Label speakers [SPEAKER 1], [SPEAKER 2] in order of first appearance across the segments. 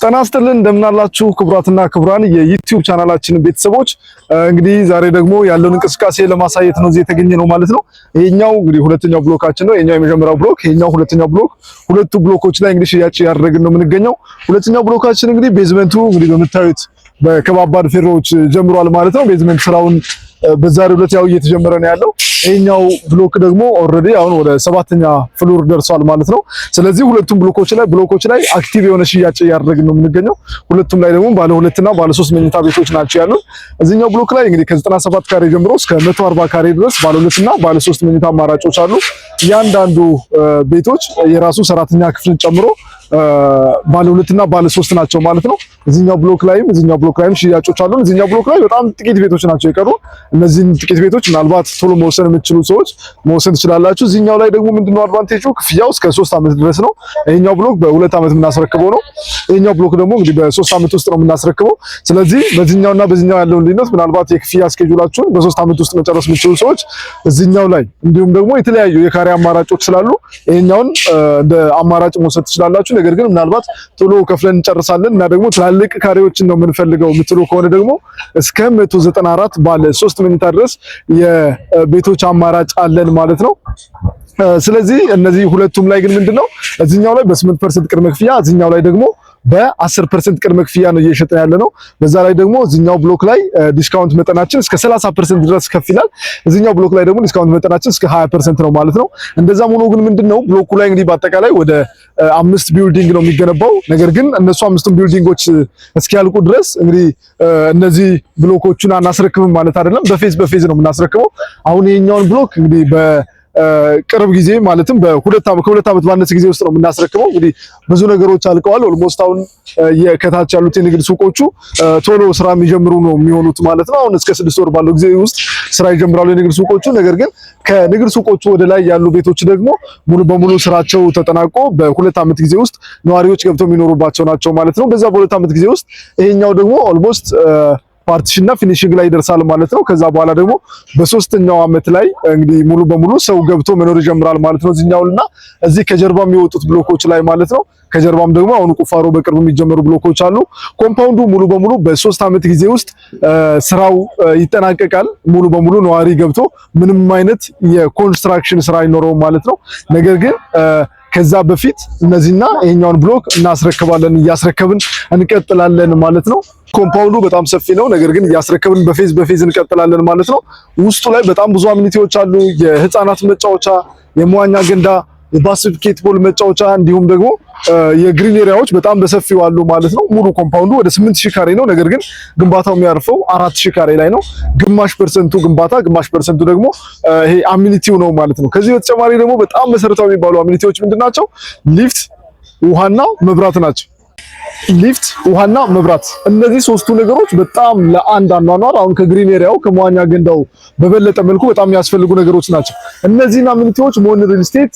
[SPEAKER 1] ጤና ይስጥልን እንደምናላችሁ ክቡራትና ክቡራን የዩቲዩብ ቻናላችን ቤተሰቦች እንግዲህ ዛሬ ደግሞ ያለውን እንቅስቃሴ ለማሳየት ነው እዚህ የተገኘ ነው ማለት ነው። ይሄኛው እንግዲህ ሁለተኛው ብሎካችን ነው። ይሄኛው የመጀመሪያው ብሎክ፣ ይሄኛው ሁለተኛው ብሎክ። ሁለቱ ብሎኮች ላይ እንግዲህ ሽያጭ ያደረግን ነው የምንገኘው። ሁለተኛው ብሎካችን እንግዲህ ቤዝመንቱ እንግዲህ በመታዩት በከባባድ ፌሮዎች ጀምሯል ማለት ነው። ቤዝመንት ስራውን በዛሬው ዕለት ያው እየተጀመረ ነው ያለው። ይሄኛው ብሎክ ደግሞ ኦሬዲ አሁን ወደ 7ኛ ፍሎር ደርሷል ማለት ነው። ስለዚህ ሁለቱም ብሎኮች ላይ አክቲቭ የሆነ ሽያጭ ያደረግን ነው የምንገኘው። ሁለቱም ላይ ደግሞ ባለ 2 እና ባለ 3 መኝታ ቤቶች ናቸው ያሉት። እዚህኛው ብሎክ ላይ እንግዲህ ከ97 ካሬ ጀምሮ እስከ 140 ካሬ ድረስ ባለ 2 እና ባለ 3 መኝታ አማራጮች አሉ። እያንዳንዱ ቤቶች የራሱ ሰራተኛ ክፍልን ጨምሮ ባለ 2 እና ባለ 3 ናቸው ማለት ነው። እዚህኛው ብሎክ ላይም ሽያጮች አሉ። እዚህኛው ብሎክ ላይ በጣም ጥቂት ቤቶች ናቸው የቀሩ። እነዚህን ጥቂት ቤቶች ምናልባት ቶሎ መወሰን የምትችሉ ሰዎች መወሰን ትችላላችሁ። እዚህኛው ላይ ደግሞ ምንድነው አድቫንቴጁ? ክፍያው እስከ 3 ዓመት ድረስ ነው። ይሄኛው ብሎክ በ2 ዓመት የምናስረክበው ነው። ይሄኛው ብሎክ ደግሞ እንግዲህ በ3 ዓመት ውስጥ ነው የምናስረክበው። ስለዚህ በዚህኛውና በዚህኛው ያለውን ልዩነት ምናልባት የክፍያ ስኬጁላችሁን በ3 ዓመት ውስጥ መጨረስ የምትችሉ ሰዎች እዚህኛው ላይ እንዲሁም ደግሞ የተለያዩ የካሬ አማራጮች ስላሉ ይሄኛውን እንደ አማራጭ መውሰድ ትችላላችሁ። ነገር ግን ምናልባት ቶሎ ከፍለን እንጨርሳለን እና ደግሞ ትላልቅ ካሬዎችን ነው የምንፈልገው የምትሉ ከሆነ ደግሞ እስከ 194 ባለ 3 መኝታ ድረስ የቤቶች አማራጭ አለን ማለት ነው። ስለዚህ እነዚህ ሁለቱም ላይ ግን ምንድነው እዚህኛው ላይ በ8% ቅድመ ክፍያ እዚህኛው ላይ ደግሞ በ10% ቅድመ ክፍያ ነው እየሸጠን ያለ ነው። በዛ ላይ ደግሞ እዚህኛው ብሎክ ላይ ዲስካውንት መጠናችን እስከ 30% ድረስ ከፍ ይላል። እዚህኛው ብሎክ ላይ ደግሞ ዲስካውንት መጠናችን እስከ 20% ነው ማለት ነው። እንደዛም ሆኖ ግን ምንድነው ብሎኩ ላይ እንግዲህ በአጠቃላይ ወደ 5 ቢልዲንግ ነው የሚገነባው። ነገር ግን እነሱ 5ቱም ቢልዲንጎች እስኪያልቁ ድረስ እንግዲህ እነዚህ ብሎኮቹን አናስረክብም ማለት አይደለም። በፌዝ ነው የምናስረክበው። አሁን ይሄኛውን ብሎክ እንግዲህ ቅርብ ጊዜ ማለትም ከሁለት ዓመት ባነሰ ጊዜ ውስጥ ነው የምናስረክበው። እንግዲህ ብዙ ነገሮች አልቀዋል። ኦልሞስት አሁን ከታች ያሉት የንግድ ሱቆቹ ቶሎ ስራ የሚጀምሩ ነው የሚሆኑት ማለት ነው። አሁን እስከ 6 ወር ባለው ጊዜ ውስጥ ስራ ይጀምራሉ የንግድ ሱቆቹ። ነገር ግን ከንግድ ሱቆቹ ወደ ላይ ያሉ ቤቶች ደግሞ ሙሉ በሙሉ ስራቸው ተጠናቆ በ2 ዓመት ጊዜ ውስጥ ነዋሪዎች ገብተው የሚኖሩባቸው ናቸው ማለት ነው። በዛ በ2 ዓመት ጊዜ ውስጥ ይሄኛው ደግሞ ኦልሞስት ፓርቲሽንና ፊኒሺንግ ላይ ይደርሳል ማለት ነው። ከዛ በኋላ ደግሞ በ3ኛው ዓመት ላይ እንግዲህ ሙሉ በሙሉ ሰው ገብቶ መኖር ይጀምራል ማለት ነው። እዚህኛውና እዚህ ከጀርባ የሚወጡት ብሎኮች ላይ ማለት ነው። ከጀርባም ደግሞ አሁን ቁፋሮ በቅርብ የሚጀመሩ ብሎኮች አሉ። ኮምፓውንዱ ሙሉ በሙሉ በ3 ዓመት ጊዜ ውስጥ ስራው ይጠናቀቃል። ሙሉ በሙሉ ነዋሪ ገብቶ ምንም አይነት የኮንስትራክሽን ስራ አይኖረውም ማለት ነው። ነገር ግን ከዛ በፊት እነዚህና ይሄኛውን ብሎክ እናስረክባለን፣ እያስረከብን እንቀጥላለን ማለት ነው። ኮምፓውንዱ በጣም ሰፊ ነው። ነገር ግን እያስረከብን በፌዝ እንቀጥላለን ማለት ነው። ውስጡ ላይ በጣም ብዙ አሚኒቲዎች አሉ። የህፃናት መጫወቻ፣ የመዋኛ ገንዳ፣ የባስኬትቦል መጫወቻ እንዲሁም ደግሞ የግሪን ኤሪያዎች በጣም በሰፊው አሉ ማለት ነው። ሙሉ ኮምፓውንዱ ወደ 8000 ካሬ ነው። ነገር ግን ግንባታው የሚያርፈው 4000 ካሬ ላይ ነው። ግማሽ ፐርሰንቱ ግንባታ፣ ግማሽ ፐርሰንቱ ደግሞ ይሄ አሚኒቲው ነው ማለት ነው። ከዚህ በተጨማሪ ደግሞ በጣም መሰረታዊ የሚባሉ አሚኒቲዎች ምንድናቸው? ሊፍት፣ ውሃና መብራት ናቸው። ሊፍት፣ ውሃና መብራት፣ እነዚህ ሶስቱ ነገሮች በጣም ለአንድ አኗኗር አሁን ከግሪን ኤሪያው ከመዋኛ ገንዳው በበለጠ መልኩ በጣም የሚያስፈልጉ ነገሮች ናቸው። እነዚህና አሚኒቲዎች ሞን ሪል ስቴት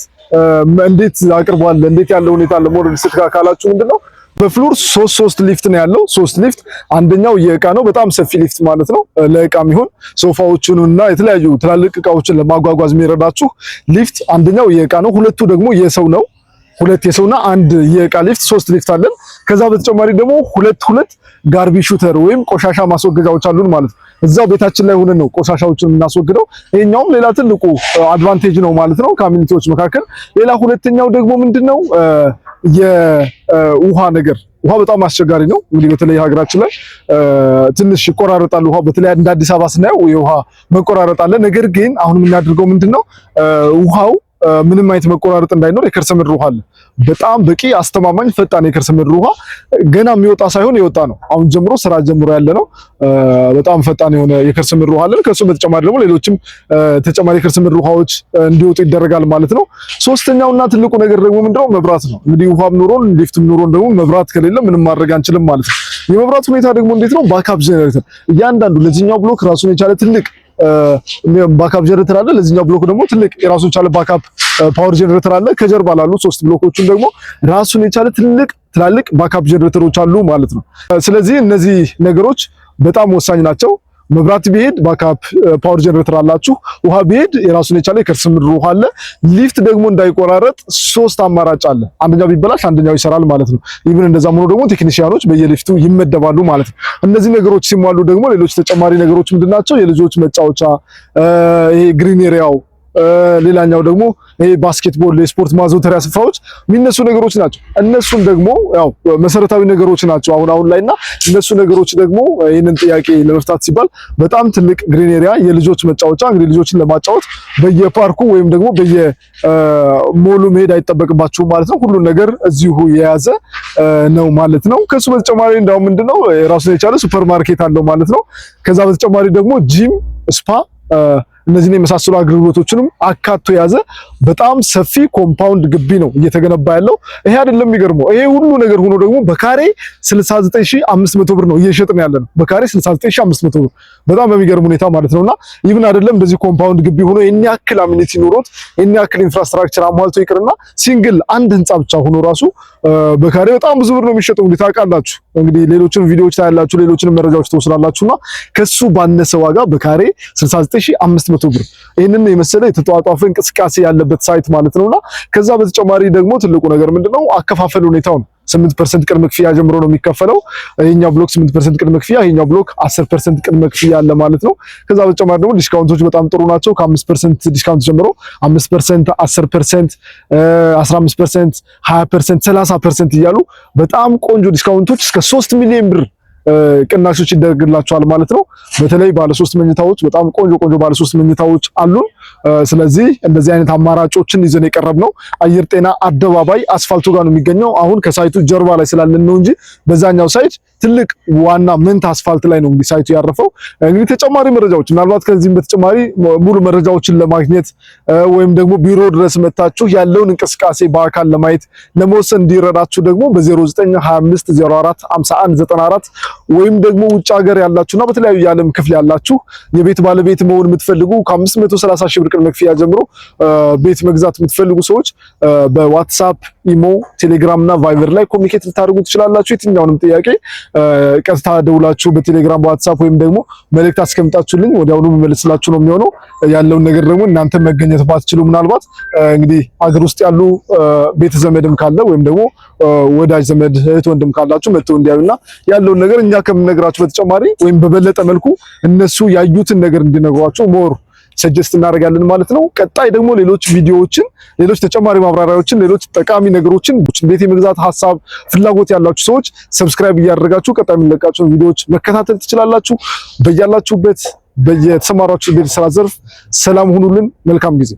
[SPEAKER 1] እንዴት አቅርቧል? እንዴት ያለው ሁኔታ አለ ሞን ሪል ስቴት ካላችሁ ምንድነው በፍሎር 3 ሊፍት ነው ያለው። 3 ሊፍት፣ አንደኛው የእቃ ነው፣ በጣም ሰፊ ሊፍት ማለት ነው። ለእቃ የሚሆን ሶፋዎችንና የተለያዩ ትላልቅ እቃዎችን ለማጓጓዝ የሚረዳችሁ ሊፍት አንደኛው የእቃ ነው። ሁለቱ ደግሞ የሰው ነው። 2 የሰውና 1 የእቃ ሊፍት፣ 3 ሊፍት አለን። ከዛ በተጨማሪ ደግሞ ሁለት ጋርቢ ሹተር ወይም ቆሻሻ ማስወገጃዎች አሉን ማለት ነው። እዛው ቤታችን ላይ ሆነን ነው ቆሻሻዎችን የምናስወግደው። ይሄኛውም ሌላ ትልቁ አድቫንቴጅ ነው ማለት ነው ከአሚኒቲዎች መካከል። ሌላ ሁለተኛው ደግሞ ምንድነው የውሃ ነገር። ውሃ በጣም አስቸጋሪ ነው። እንግዲህ በተለይ ሀገራችን ላይ ትንሽ ይቆራረጣል ውሃ። በተለይ እንደ አዲስ አበባ ስናየው የውሃ መቆራረጥ አለ። ነገር ግን አሁን የምናደርገው ምንድነው ውሃው ምንም አይነት መቆራረጥ እንዳይኖር የከርሰ ምድር ውሃ አለ። በጣም በቂ አስተማማኝ ፈጣን የከርሰ ምድር ውሃ ገና የሚወጣ ሳይሆን የወጣ ነው። አሁን ጀምሮ ስራ ጀምሮ ያለ ነው። በጣም ፈጣን የሆነ የከርሰ ምድር ውሃ አለን። ከሱ በተጨማሪ ደግሞ ሌሎችም ተጨማሪ የከርሰ ምድር ውሃዎች እንዲወጡ ይደረጋል ማለት ነው። ሶስተኛውና ትልቁ ነገር ደግሞ ምንድነው መብራት ነው። እንግዲህ ውሃም ኑሮን ሊፍትም ኑሮን ደግሞ መብራት ከሌለ ምንም ማድረግ አንችልም ማለት ነው። የመብራት ሁኔታ ደግሞ እንዴት ነው? ባካፕ ጀነሬተር እያንዳንዱ ለዚህኛው ብሎክ ራሱን የቻለ ትልቅ ባካፕ ጀነሬተር አለ። ለዚህኛው ብሎክ ደግሞ ትልቅ የራሱን የቻለ ባካፕ ፓወር ጀነሬተር አለ። ከጀርባ ላሉ 3 ብሎኮችን ደግሞ ራሱን የቻለ ትላልቅ ባካፕ ጀነሬተሮች አሉ ማለት ነው። ስለዚህ እነዚህ ነገሮች በጣም ወሳኝ ናቸው። መብራት ቢሄድ ባካፕ ፓወር ጀነሬተር አላችሁ። ውሃ ቢሄድ የራሱን የቻለ የከርሰ ምድር ውሃ አለ። ሊፍት ደግሞ እንዳይቆራረጥ 3 አማራጭ አለ። አንደኛው ቢበላሽ አንደኛው ይሰራል ማለት ነው። ኢቭን እንደዛም ሆኖ ደግሞ ቴክኒሺያኖች በየሊፍቱ ይመደባሉ ማለት ነው። እነዚህ ነገሮች ሲሟሉ ደግሞ ሌሎች ተጨማሪ ነገሮች ምንድናቸው? የልጆች መጫወቻ፣ ይሄ ግሪን ኤሪያው፣ ሌላኛው ደግሞ ይሄ ባስኬትቦል የስፖርት ማዘውተሪያ ስፍራዎች የሚነሱ ነገሮች ናቸው። እነሱም ደግሞ ያው መሰረታዊ ነገሮች ናቸው አሁን ላይና እነሱ ነገሮች ደግሞ ይሄንን ጥያቄ ለመፍታት ሲባል በጣም ትልቅ ግሪን ኤሪያ የልጆች መጫወቻ እንግዲህ ልጆችን ለማጫወት በየፓርኩ ወይም ደግሞ በየሞሉ መሄድ አይጠበቅባችሁም ማለት ነው። ሁሉን ነገር እዚሁ የያዘ ነው ማለት ነው። ከሱ በተጨማሪ እንዳው ምንድነው ራሱን የቻለ ሱፐርማርኬት አለው ማለት ነው። ከዛ በተጨማሪ ደግሞ ጂም፣ ስፓ እነዚህን የመሳሰሉ አገልግሎቶችንም አካቶ የያዘ በጣም ሰፊ ኮምፓውንድ ግቢ ነው እየተገነባ ያለው። ይሄ አይደለም የሚገርመው፣ ይሄ ሁሉ ነገር ሆኖ ደግሞ በካሬ 69500 ብር ነው እየሸጥን ያለ ነው። በካሬ 69500 ብር በጣም በሚገርም ሁኔታ ማለት ነውና ኢቭን አይደለም እንደዚህ ኮምፓውንድ ግቢ ሆኖ የኛ ያክል አሚኒቲ ኖሮት የኛ ያክል ኢንፍራስትራክቸር አሟልቶ ይቅርና ሲንግል አንድ ህንጻ ብቻ ሆኖ ራሱ በካሬ በጣም ብዙ ብር ነው የሚሸጠው። እንግዲህ ታውቃላችሁ፣ እንግዲህ ሌሎችን ቪዲዮዎች ታያላችሁ፣ ሌሎችን መረጃዎች ተወስዳላችሁና ከሱ ባነሰ ዋጋ በካሬ 69500 ብር ይሄንን የመሰለ የተጧጧፈ እንቅስቃሴ ያለበት ሳይት ማለት ነውና ከዛ በተጨማሪ ደግሞ ትልቁ ነገር ምንድነው አከፋፈል ሁኔታው ነው። 8% ቅድመ ክፍያ ጀምሮ ነው የሚከፈለው። ይሄኛው ብሎክ 8% ቅድመ ክፍያ፣ ይሄኛው ብሎክ 10% ቅድመ ክፍያ አለ ማለት ነው። ከዛ በተጨማሪ ደግሞ ዲስካውንቶች በጣም ጥሩ ናቸው። ከ5% ዲስካውንት ጀምሮ 5%፣ 10%፣ 15%፣ 20%፣ 30% እያሉ በጣም ቆንጆ ዲስካውንቶች እስከ 3 ሚሊዮን ብር ቅናሾች ይደረግላቸዋል ማለት ነው። በተለይ ባለ 3 መኝታዎች በጣም ቆንጆ ባለ 3 መኝታዎች አሉን። ስለዚህ እንደዚህ አይነት አማራጮችን ይዘን የቀረብነው አየር ጤና አደባባይ አስፋልቱ ጋር ነው የሚገኘው። አሁን ከሳይቱ ጀርባ ላይ ስላለን ነው እንጂ በዛኛው ሳይት ትልቅ ዋና መንታ አስፋልት ላይ ነው እንግዲህ ሳይቱ ያረፈው። እንግዲህ ተጨማሪ መረጃዎች ምናልባት ከዚህም በተጨማሪ ሙሉ መረጃዎችን ለማግኘት ወይም ደግሞ ቢሮ ድረስ መታችሁ ያለውን እንቅስቃሴ በአካል ለማየት ለመወሰን እንዲረዳችሁ ደግሞ በ0925 04 51 94 ወይም ደግሞ ውጭ ሀገር ያላችሁና በተለያዩ የዓለም ክፍል ያላችሁ የቤት ባለቤት መሆን የምትፈልጉ ከ530 ሺህ ብር ቅድመ ክፍያ ጀምሮ ቤት መግዛት የምትፈልጉ ሰዎች በዋትስአፕ፣ ኢሞ፣ ቴሌግራም እና ቫይበር ላይ ኮሙኒኬት ልታደርጉ ትችላላችሁ። የትኛውንም ጥያቄ ቀጥታ ደውላችሁ በቴሌግራም በዋትስአፕ ወይም ደግሞ መልእክት አስቀምጣችሁልኝ ወዲያውኑ መመለስላችሁ ነው የሚሆነው። ያለውን ነገር ደግሞ እናንተ መገኘት ባትችሉ ምናልባት እንግዲህ አገር ውስጥ ያሉ ቤተ ዘመድም ካለ ወይም ደግሞ ወዳጅ ዘመድ እህት ወንድም ካላችሁ መጥተው እንዲያዩና ያለውን ነገር እኛ ከምንነግራችሁ በተጨማሪ ወይም በበለጠ መልኩ እነሱ ያዩትን ነገር እንዲነግሯቸው ሞር ሰጀስት እናደርጋለን ማለት ነው። ቀጣይ ደግሞ ሌሎች ቪዲዮዎችን፣ ሌሎች ተጨማሪ ማብራሪያዎችን፣ ሌሎች ጠቃሚ ነገሮችን ቤት የመግዛት ሐሳብ ፍላጎት ያላችሁ ሰዎች ሰብስክራይብ እያደረጋችሁ ቀጣይ የምንለቃቸውን ቪዲዮዎች መከታተል ትችላላችሁ። በያላችሁበት በየተሰማራችሁበት ስራ ዘርፍ ሰላም ሁኑልን። መልካም ጊዜ